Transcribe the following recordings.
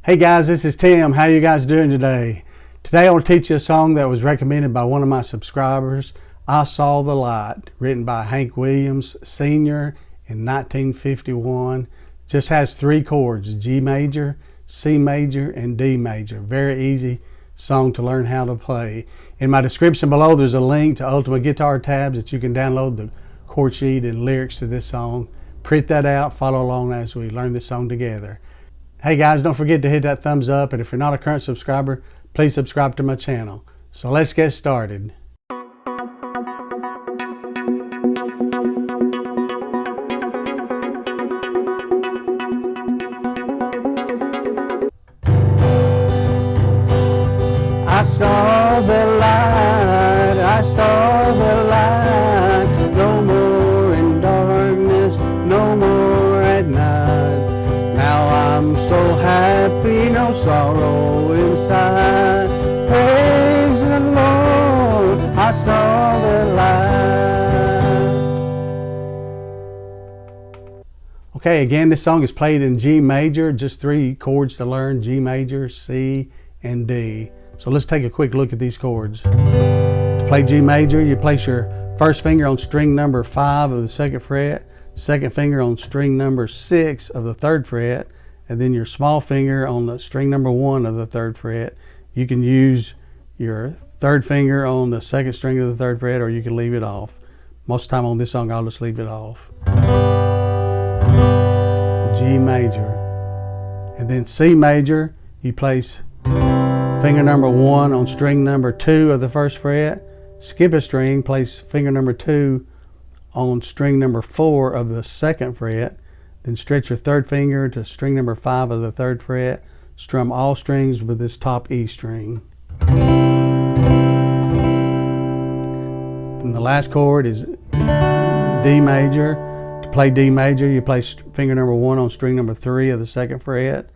Hey guys, this is Tim. How you guys doing today? Today I want to teach you a song that was recommended by one of my subscribers, I Saw the Light, written by Hank Williams Sr. in 1951. Just has 3 chords, G major, C major, and D major. Very easy song to learn how to play. In my description below there's a link to Ultimate Guitar tabs that you can download the chord sheet and lyrics to this song. Print that out, follow along as we learn this song together. Hey guys, don't forget to hit that thumbs up, and if you're not a current subscriber, please subscribe to my channel. So let's get started. I saw the light, I saw the light, no more in darkness, no more at night. Now I'm so happy, no sorrow inside. Praise the Lord, I saw the light. Okay, again, this song is played in G major, just 3 chords to learn, G major, C, and D. So let's take a quick look at these chords. To play G major, you place your first finger on string number 5 of the 2nd fret, second finger on string number 6 of the 3rd fret, and then your small finger on the string number 1 of the 3rd fret. You can use your 3rd finger on the 2nd string of the 3rd fret, or you can leave it off. Most of the time on this song I'll just leave it off. G major. And then C major, you place finger number 1 on string number 2 of the 1st fret, skip a string, place finger number 2 on string number 4 of the 2nd fret, then stretch your 3rd finger to string number 5 of the 3rd fret, strum all strings with this top E string. And the last chord is D major. To play D major, you place finger number 1 on string number 3 of the 2nd fret,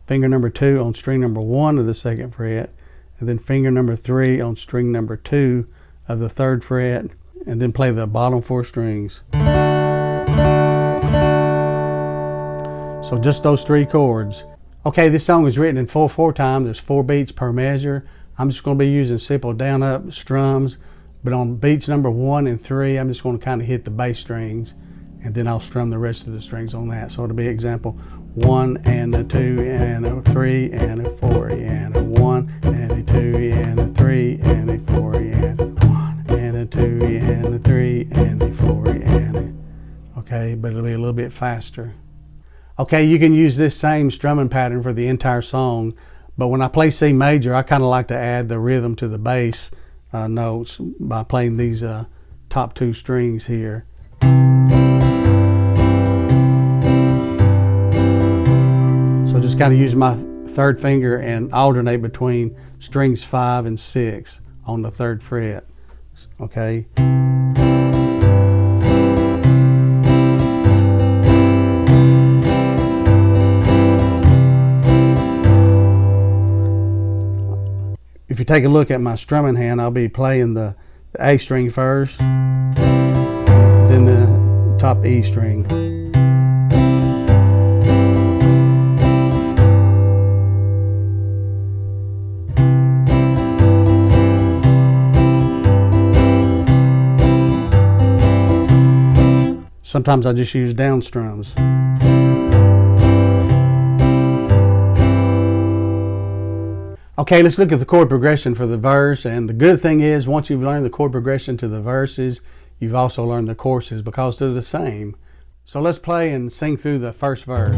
finger number 2 on string number 1 of the 2nd fret, and then finger number 3 on string number 2 of the 3rd fret, and then play the bottom 4 strings. So just those 3 chords. Okay, this song is written in 4/4 time. There's 4 beats per measure. I'm just going to be using simple down up strums, but on beats number 1 and 3, I'm just going to kind of hit the bass strings, and then I'll strum the rest of the strings on that. So it'll be example 1 and a 2 and a 3 and a 4 and a 1 and a 2 and a 3 and a 4 and a 1 and a 2 and a 3 and a 4 and a... Okay, but it'll be a little bit faster. Okay, you can use this same strumming pattern for the entire song, but when I play C major, I kind of like to add the rhythm to the bass notes by playing these top 2 strings here. So just kind of use my 3rd finger and alternate between strings 5 and 6 on the 3rd fret. Okay. If you take a look at my strumming hand, I'll be playing the A string first, then the top E string. Sometimes I just use down strums. Okay, let's look at the chord progression for the verse, and the good thing is once you've learned the chord progression to the verses, you've also learned the choruses because they're the same. So let's play and sing through the first verse.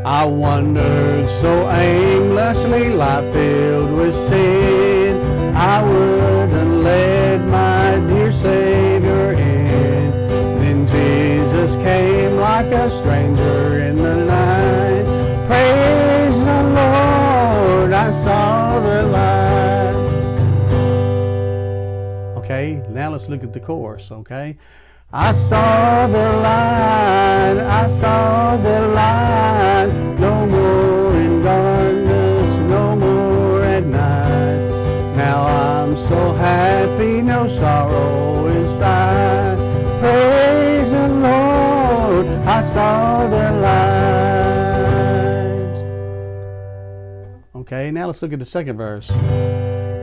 I wandered so aimlessly, life filled with sin, I wouldn't let my dear Savior in. Then Jesus came like a stranger in the night. Praise the Lord, I saw the light. Okay, now let's look at the chorus, okay? I saw the light, I saw the light, no more in darkness, no more at night. Now I'm so happy, no sorrow inside. Praise the Lord, I saw the light. Okay, now let's look at the second verse.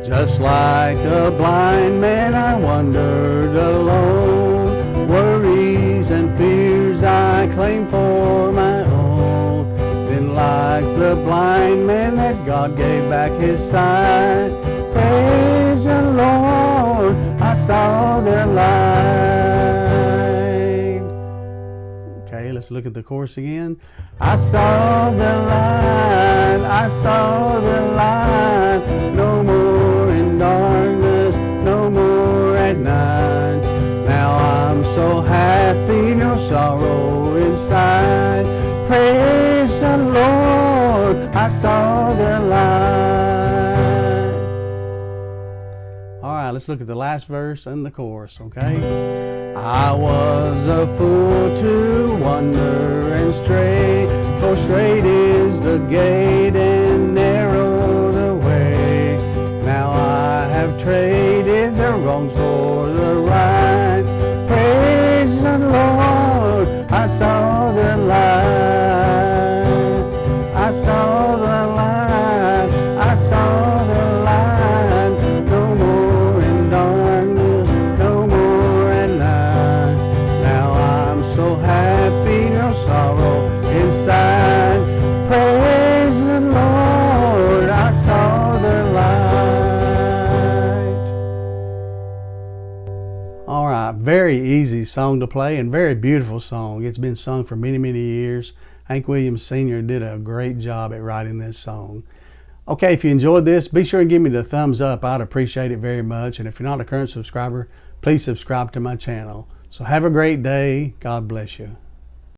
Just like a blind man I wandered alone, worries and fears I claim for my own. Then like the blind man that God gave back his sight, praise the Lord, I saw the light. Okay, let's look at the chorus again. I saw the light, I saw the light, no more in darkness, no more at night. Now I'm so happy, no sorrow inside. Praise the Lord, I saw the light. All right, let's look at the last verse and the chorus, okay? I was a fool to wander and stray, for straight is the gate and narrow the way. Now I have traded the wrongs for the right. Praise the Lord, I saw the light. I saw the light, I saw the light. No more in darkness, no more at night. Now I'm so happy, no sorrow inside. Praise the Lord, I saw the light. All right, very easy song to play and very beautiful song. It's been sung for many, many years. Hank Williams Sr. did a great job at writing this song. Okay, if you enjoyed this, be sure and give me the thumbs up. I'd appreciate it very much. And if you're not a current subscriber, please subscribe to my channel. So have a great day. God bless you.